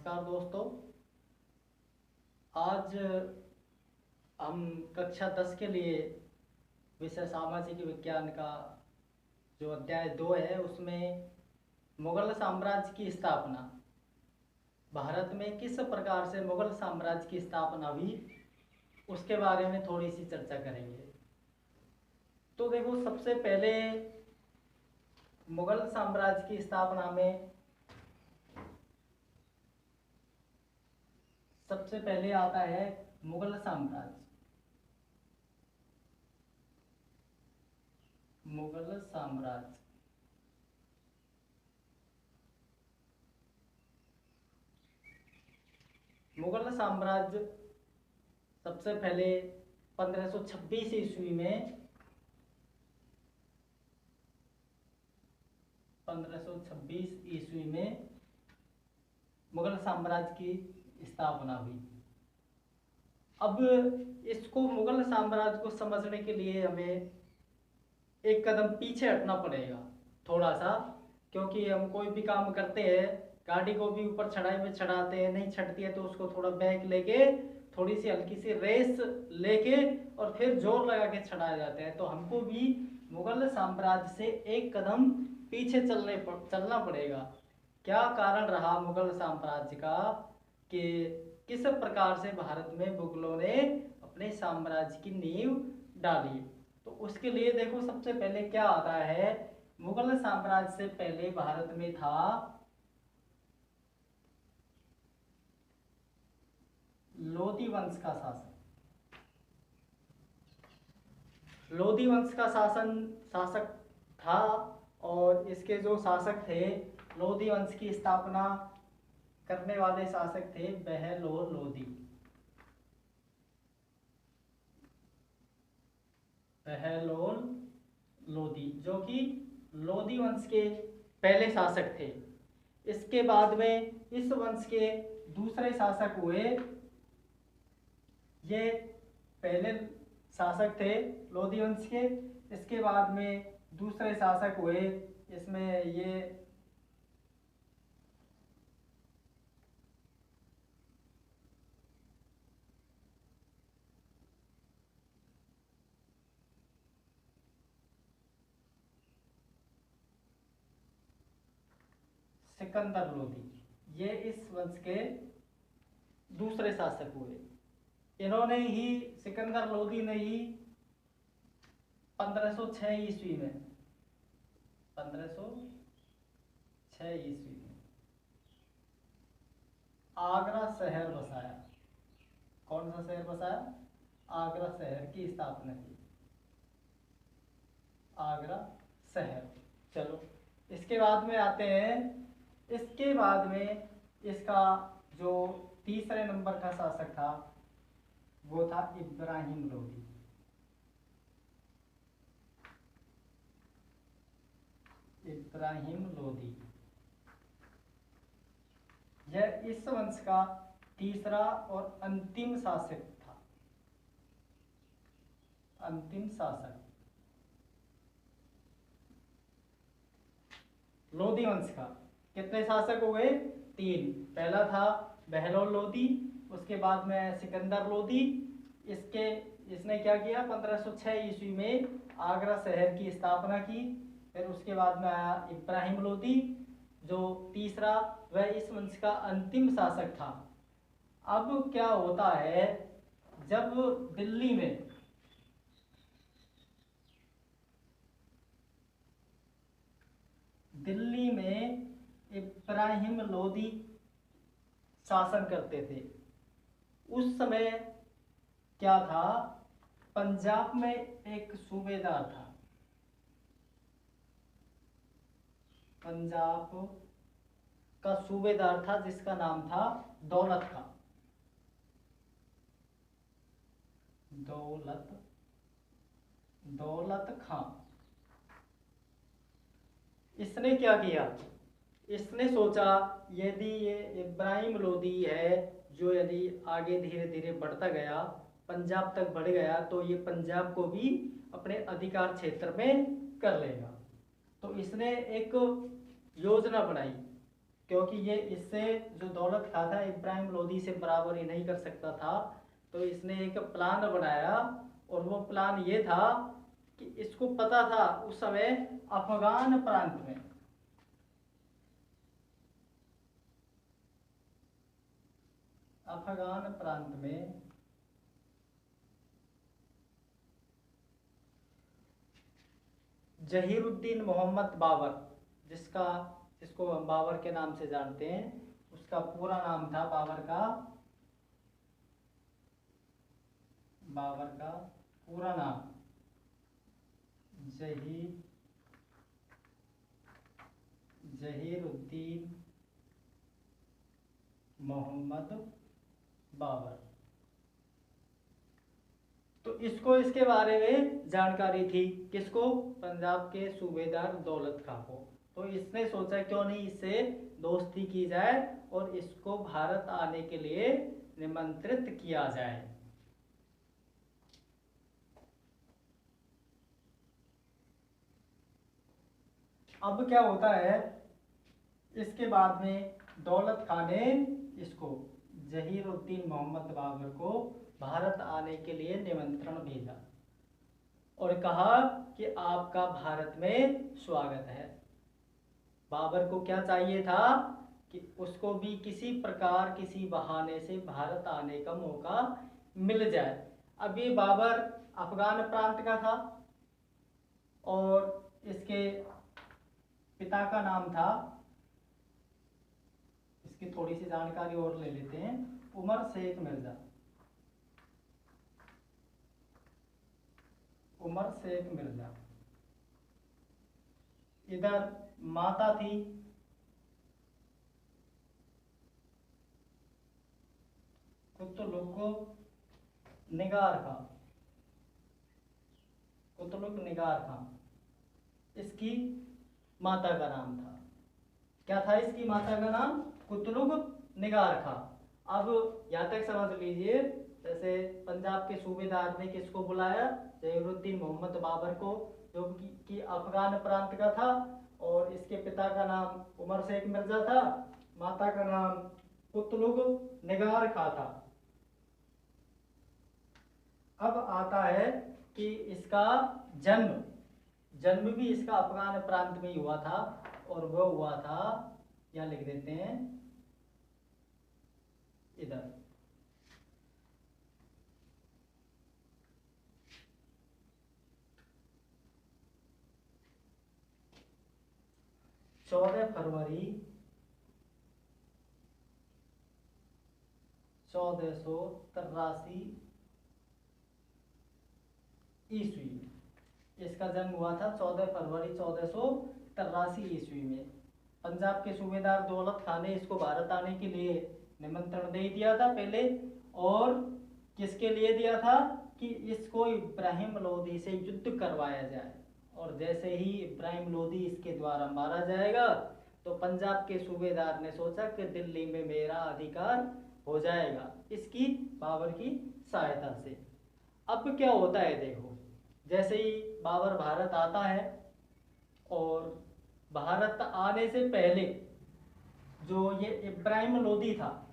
नमस्कार दोस्तों। आज हम कक्षा 10 के लिए विषय सामाजिक विज्ञान का जो अध्याय 2 है उसमें मुगल साम्राज्य की स्थापना, भारत में किस प्रकार से मुगल साम्राज्य की स्थापना हुई उसके बारे में थोड़ी सी चर्चा करेंगे। तो देखो, सबसे पहले मुगल साम्राज्य की स्थापना में सबसे पहले आता है मुगल साम्राज्य। मुगल साम्राज्य मुगल साम्राज्य सबसे पहले 1526 ईस्वी में 1526 ईस्वी में मुगल साम्राज्य की स्थापना हुई। अब इसको मुगल साम्राज्य को समझने के लिए हमें एक कदम पीछे हटना पड़ेगा थोड़ा सा, क्योंकि हम कोई भी काम करते हैं, गाड़ी को भी ऊपर चढ़ाई में चढ़ाते हैं, नहीं चढ़ती है तो उसको थोड़ा बैक लेके थोड़ी सी हल्की सी रेस लेके और फिर जोर लगा के चढ़ाया जाता है। तो हमको भी मुगल साम्राज्य से एक कदम पीछे चलना पड़ेगा। क्या कारण रहा मुगल साम्राज्य का कि किस प्रकार से भारत में मुगलों ने अपने साम्राज्य की नींव डाली। तो उसके लिए देखो, सबसे पहले क्या आता है, मुगल साम्राज्य से पहले भारत में था लोधी वंश का शासन। लोधी वंश का शासक था और इसके जो शासक थे, लोधी वंश की स्थापना करने वाले शासक थे बहलोल लोधी। बहलोल लोधी जो कि लोधी वंश के पहले शासक थे। इसके बाद में इस वंश के दूसरे शासक हुए, ये पहले शासक थे लोधी वंश के, इसके बाद में दूसरे शासक हुए, इसमें ये सिकंदर लोधी, ये इस वंश के दूसरे शासक हुए। इन्होंने ही, सिकंदर लोधी ने ही 1506 ईस्वी में 1506 ईस्वी में आगरा शहर बसाया। कौन सा शहर बसाया? आगरा शहर की स्थापना की। आगरा शहर। चलो, इसके बाद में आते हैं, इसके बाद में इसका जो तीसरे नंबर का शासक था वो था इब्राहिम लोधी। इब्राहिम लोधी यह इस वंश का तीसरा और अंतिम शासक था। अंतिम शासक लोधी वंश का। कितने शासक हुए? 3। पहला था बहलोल लोधी, उसके बाद में सिकंदर लोधी। इसने क्या किया? 1506 ईस्वी में आगरा शहर की स्थापना की। फिर उसके बाद में आया इब्राहिम लोधी, जो तीसरा, वह इस वंश का अंतिम शासक था। अब क्या होता है, जब दिल्ली में इब्राहिम लोधी शासन करते थे, उस समय क्या था, पंजाब में एक सूबेदार था। पंजाब का सूबेदार था जिसका नाम था दौलत खां। दौलत खां। इसने क्या किया? इसने सोचा, यदि ये इब्राहिम लोधी है जो यदि आगे धीरे धीरे बढ़ता गया, पंजाब तक बढ़ गया, तो ये पंजाब को भी अपने अधिकार क्षेत्र में कर लेगा। तो इसने एक योजना बनाई क्योंकि ये इससे जो दौलत खां था इब्राहिम लोदी से बराबर ही नहीं कर सकता था, तो इसने एक प्लान बनाया। और वो प्लान ये था कि इसको पता था उस समय अफगान प्रांत में, अफगान प्रांत में जहीरुद्दीन मोहम्मद बाबर, जिसका जिसको हम बाबर के नाम से जानते हैं, उसका पूरा नाम था बाबर का पूरा नाम जहीरुद्दीन मोहम्मद बाबर। तो इसको इसके बारे में जानकारी थी, किसको? पंजाब के सूबेदार दौलत खां को। तो इसने सोचा क्यों नहीं इससे दोस्ती की जाए और इसको भारत आने के लिए निमंत्रित किया जाए। अब क्या होता है, इसके बाद में दौलत खां ने इसको जहीरुद्दीन मोहम्मद बाबर को भारत आने के लिए निमंत्रण भेजा और कहा कि आपका भारत में स्वागत है। बाबर को क्या चाहिए था कि उसको भी किसी प्रकार किसी बहाने से भारत आने का मौका मिल जाए। अब ये बाबर अफगान प्रांत का था और इसके पिता का नाम था, इसकी थोड़ी सी जानकारी और ले लेते हैं, उमर शेख मिर्जा। उमर शेख मिर्जा। इधर माता थी कुतुलुक निगार खां, कुतुलुक निगार खां इसकी माता का नाम था। क्या था इसकी माता का नाम? कुतुलुक निगार खां। अब यहाँ तक समझ लीजिए, जैसे पंजाब के सूबेदार ने किसको बुलाया? जहीरुद्दीन मोहम्मद बाबर को, जो कि अफगान प्रांत का था, और इसके पिता का नाम उमर शेख मिर्जा था, माता का नाम कुतुलुक निगार खां था। अब आता है कि इसका जन्म भी इसका अफगान प्रांत में ही हुआ था, और वह हुआ था, यहाँ लिख देते हैं इधर, चौदह फरवरी 1483 ईस्वी में। इसका जन्म हुआ था 14 फरवरी 1483 ईस्वी में। पंजाब के सूबेदार दौलत खां ने इसको भारत आने के लिए निमंत्रण दे दिया था पहले, और किसके लिए दिया था कि इसको इब्राहिम लोदी से युद्ध करवाया जाए, और जैसे ही इब्राहिम लोदी इसके द्वारा मारा जाएगा तो पंजाब के सूबेदार ने सोचा कि दिल्ली में मेरा अधिकार हो जाएगा इसकी बाबर की सहायता से। अब क्या होता है देखो, जैसे ही बाबर भारत आता है, और भारत आने से पहले जो ये इब्राहिम लोदी था,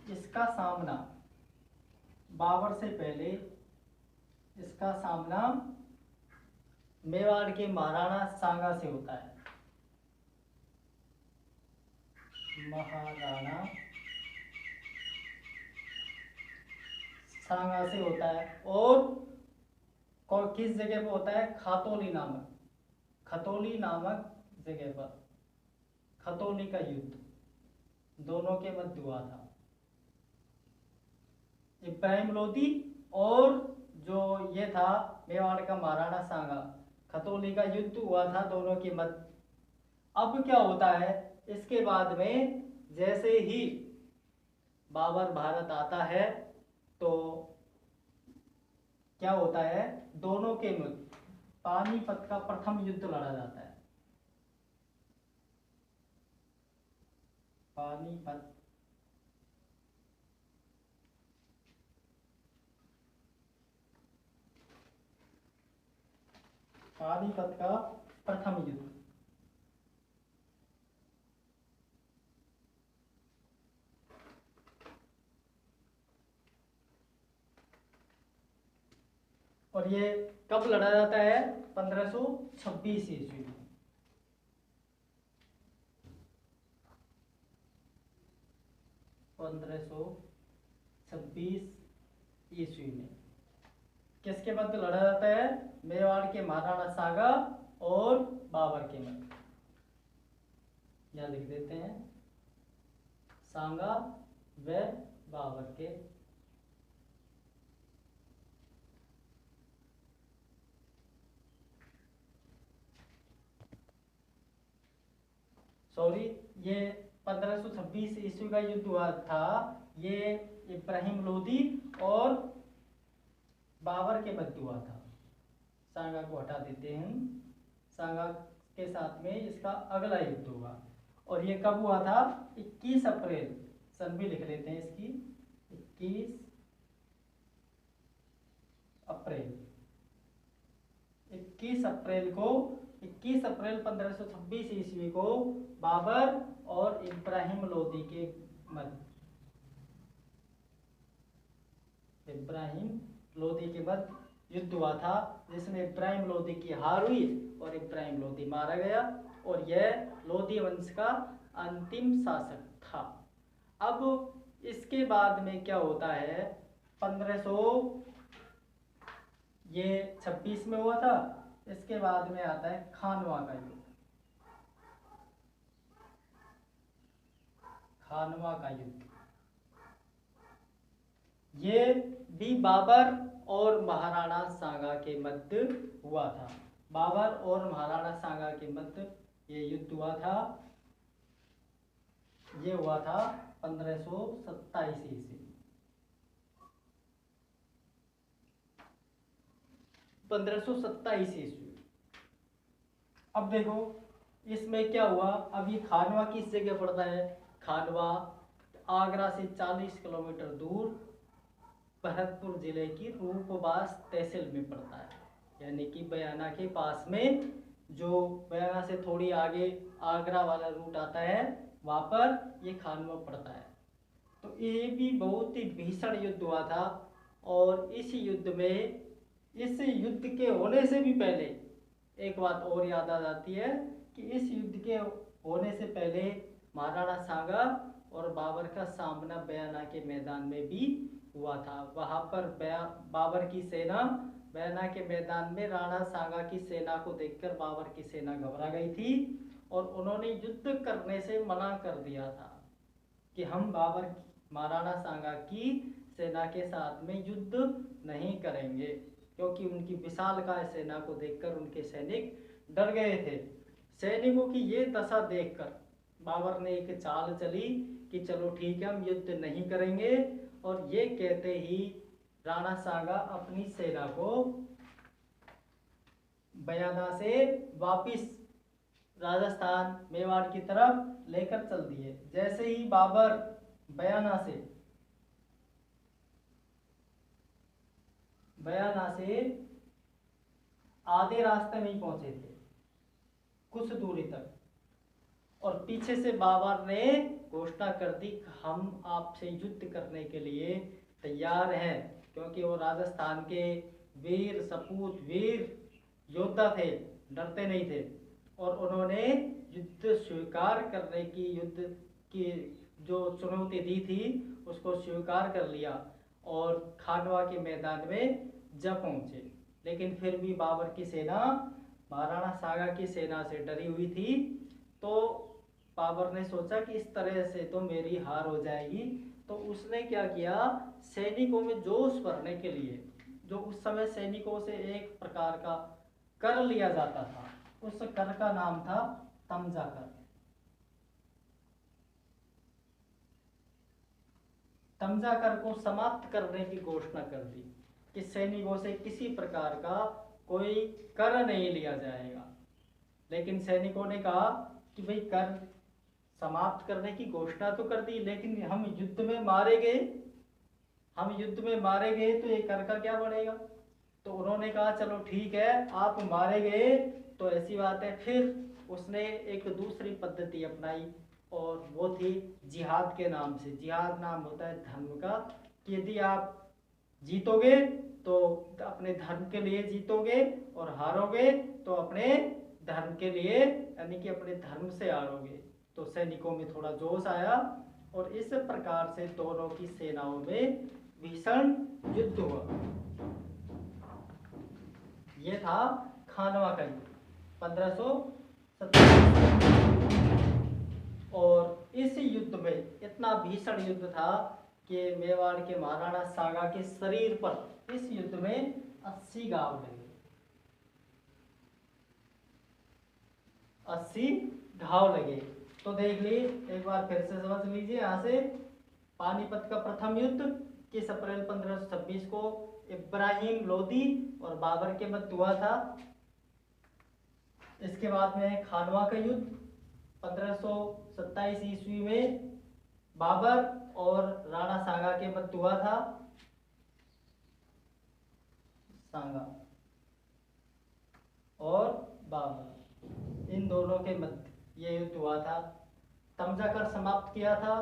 इसका सामना बाबर से पहले इसका सामना मेवाड़ के महाराणा सांगा से होता है। महाराणा सांगा से होता है, और किस जगह पर होता है? खतौली नामक जगह पर खतौली का युद्ध दोनों के मध्य हुआ था। इब्राहिम लोदी और जो ये था मेवाड़ का महाराणा सांगा, खतौली का युद्ध हुआ था दोनों के मध्य। अब क्या होता है, इसके बाद में जैसे ही बाबर भारत आता है तो क्या होता है, दोनों के मध्य पानीपत का प्रथम युद्ध लड़ा जाता है। पानीपत का प्रथम युद्ध। और ये कब लड़ा जाता है? 1526 ईस्वी में। 1526 ईस्वी में किसके मध्य लड़ा जाता है? मेवाड़ के महाराणा सांगा और बाबर के मध्य। यहां लिख देते हैं, सांगा व बाबर के। सॉरी, ये 1526 ईस्वी का युद्ध हुआ था। ये इब्राहिम लोदी और बाबर के मध्य हुआ था। सांगा को हटा देते हैं, सांगा के साथ में इसका अगला युद्ध हुआ। और ये कब हुआ था? 21 अप्रैल, सन भी लिख लेते हैं इसकी, 21 अप्रैल। 21 अप्रैल को 21 अप्रैल 1526 ईस्वी को बाबर और इब्राहिम लोदी के मध्य, इब्राहिम लोदी के मध्य युद्ध हुआ था, जिसमें इब्राहिम लोदी की हार हुई और इब्राहिम लोदी मारा गया। और यह लोदी वंश का अंतिम शासक था। अब इसके बाद में क्या होता है? 1526 में हुआ था। इसके बाद में आता है खानवा का युद्ध। खानवा का युद्ध ये भी बाबर और महाराणा सांगा के मध्य हुआ था। बाबर और महाराणा सांगा के मध्य ये युद्ध हुआ था। ये हुआ था 1527 ईस्वी। 1527 ईस्वी। अब देखो इसमें क्या हुआ। अब ये खानवा किस जगह पड़ता है? खानवा आगरा से 40 किलोमीटर दूर भरतपुर जिले की रूपबास तहसील में पड़ता है, यानी कि बयाना के पास में। जो बयाना से थोड़ी आगे आगरा वाला रूट आता है, वहाँ पर ये खानवा पड़ता है। तो ये भी बहुत ही भीषण युद्ध हुआ था। और इस युद्ध में, इस युद्ध के होने से भी पहले एक बात और याद आ जाती है कि इस युद्ध के होने से पहले महाराणा सांगा और बाबर का सामना बयाना के मैदान में भी हुआ था। वहां पर बाबर की सेना बयाना के मैदान में राणा सांगा की सेना को देखकर बाबर की सेना घबरा गई थी और उन्होंने युद्ध करने से मना कर दिया था कि हम बाबर महाराणा सांगा की सेना के साथ में युद्ध नहीं करेंगे, क्योंकि उनकी विशालकाय सेना को देखकर उनके सैनिक डर गए थे। सैनिकों की ये दशा देखकर बाबर ने एक चाल चली कि चलो ठीक है, हम युद्ध नहीं करेंगे। और ये कहते ही राणा सांगा अपनी सेना को बयाना से वापिस राजस्थान मेवाड़ की तरफ लेकर चल दिए। जैसे ही बाबर बयाना से आधे रास्ते में ही पहुंचे थे, कुछ दूरी तक, और पीछे से बाबर ने घोषणा कर दी हम आपसे युद्ध करने के लिए तैयार हैं, क्योंकि वो राजस्थान के वीर सपूत वीर योद्धा थे, डरते नहीं थे। और उन्होंने युद्ध स्वीकार करने की, युद्ध की जो चुनौती दी थी उसको स्वीकार कर लिया और खानवा के मैदान में जा पहुंचे। लेकिन फिर भी बाबर की सेना महाराणा सांगा की सेना से डरी हुई थी। तो बाबर ने सोचा कि इस तरह से तो मेरी हार हो जाएगी। तो उसने क्या किया, सैनिकों में जोश भरने के लिए, जो उस समय सैनिकों से एक प्रकार का कर लिया जाता था, उस कर का नाम था तमजा कर। तमजा कर को समाप्त करने की घोषणा कर दी कि सैनिकों से किसी प्रकार का कोई कर नहीं लिया जाएगा। लेकिन सैनिकों ने कहा कि भाई कर समाप्त करने की घोषणा तो कर दी, लेकिन हम युद्ध में मारे गए, तो ये कर का क्या बढ़ेगा। तो उन्होंने कहा चलो ठीक है, आप मारे गए तो ऐसी बात है। फिर उसने एक दूसरी पद्धति अपनाई और वो थी जिहाद के नाम से। जिहाद नाम होता है धर्म का, कि यदि आप जीतोगे तो अपने धर्म के लिए जीतोगे, और हारोगे तो अपने धर्म के लिए, यानी कि अपने धर्म से हारोगे। तो सैनिकों में थोड़ा जोश आया और इस प्रकार से दोनों की सेनाओं में भीषण युद्ध हुआ। ये था खानवा का युद्ध 1527। और इस युद्ध में इतना भीषण युद्ध था कि मेवाड़ के महाराणा सांगा के शरीर पर इस युद्ध में 80 घाव लगे। 80 घाव लगे। तो देख लीजिए, एक बार फिर से समझ लीजिए। यहाँ से पानीपत का प्रथम युद्ध किस अप्रैल 1526 को इब्राहिम लोदी और बाबर के मध्य हुआ था। इसके बाद में खानवा का युद्ध 1527 ईस्वी में बाबर और राणा सांगा के मध्य हुआ था। सांगा और बाबर, इन दोनों के मध्य ये युद्ध हुआ था। तमजा कर समाप्त किया था।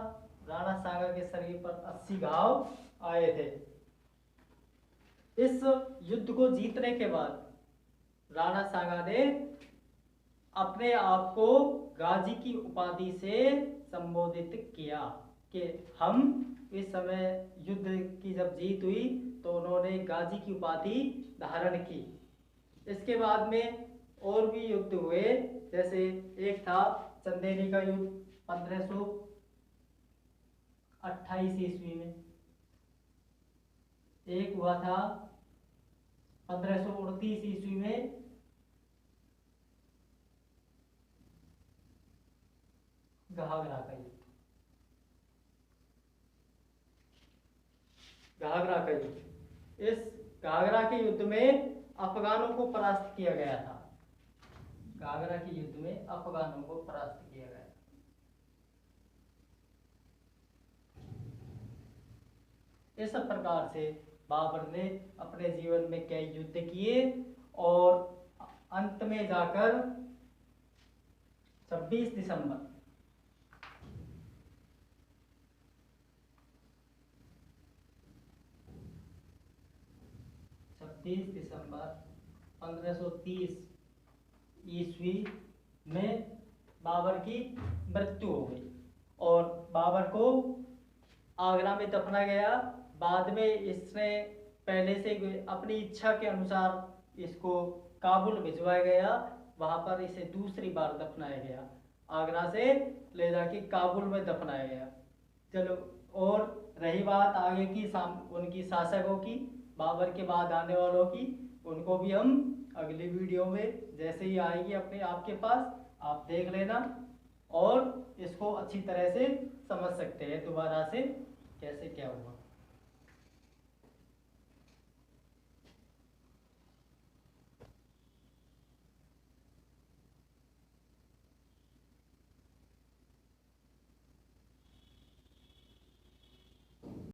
राणा सांगा के शरीर पर 80 घाव आए थे। इस युद्ध को जीतने के बाद राणा सांगा ने अपने आप को गाजी की उपाधि से संबोधित किया कि हम इस समय युद्ध की जब जीत हुई तो उन्होंने गाजी की उपाधि धारण की। इसके बाद में और भी युद्ध हुए, जैसे एक था चंदेरी का युद्ध 1528 ईस्वी में, एक हुआ था 1529 ईस्वी में घाघरा का युद्ध। घाघरा का युद्ध, इस घाघरा के युद्ध में अफगानों को परास्त किया गया था। घाघरा के युद्ध में अफगानों को परास्त किया गया। इस प्रकार से बाबर ने अपने जीवन में कई युद्ध किए और अंत में जाकर 26 दिसंबर 1530 ईस्वी में बाबर की मृत्यु हो गई और बाबर को आगरा में दफना गया। बाद में इसने पहले से अपनी इच्छा के अनुसार इसको काबुल भिजवाया गया, वहां पर इसे दूसरी बार दफनाया गया। आगरा से ले जाके काबुल में दफनाया गया। चलो, और रही बात आगे की उनकी शासकों की, बाबर के बाद आने वालों की, उनको भी हम अगली वीडियो में जैसे ही आएगी अपने आपके पास आप देख लेना और इसको अच्छी तरह से समझ सकते हैं दोबारा से कैसे क्या हुआ।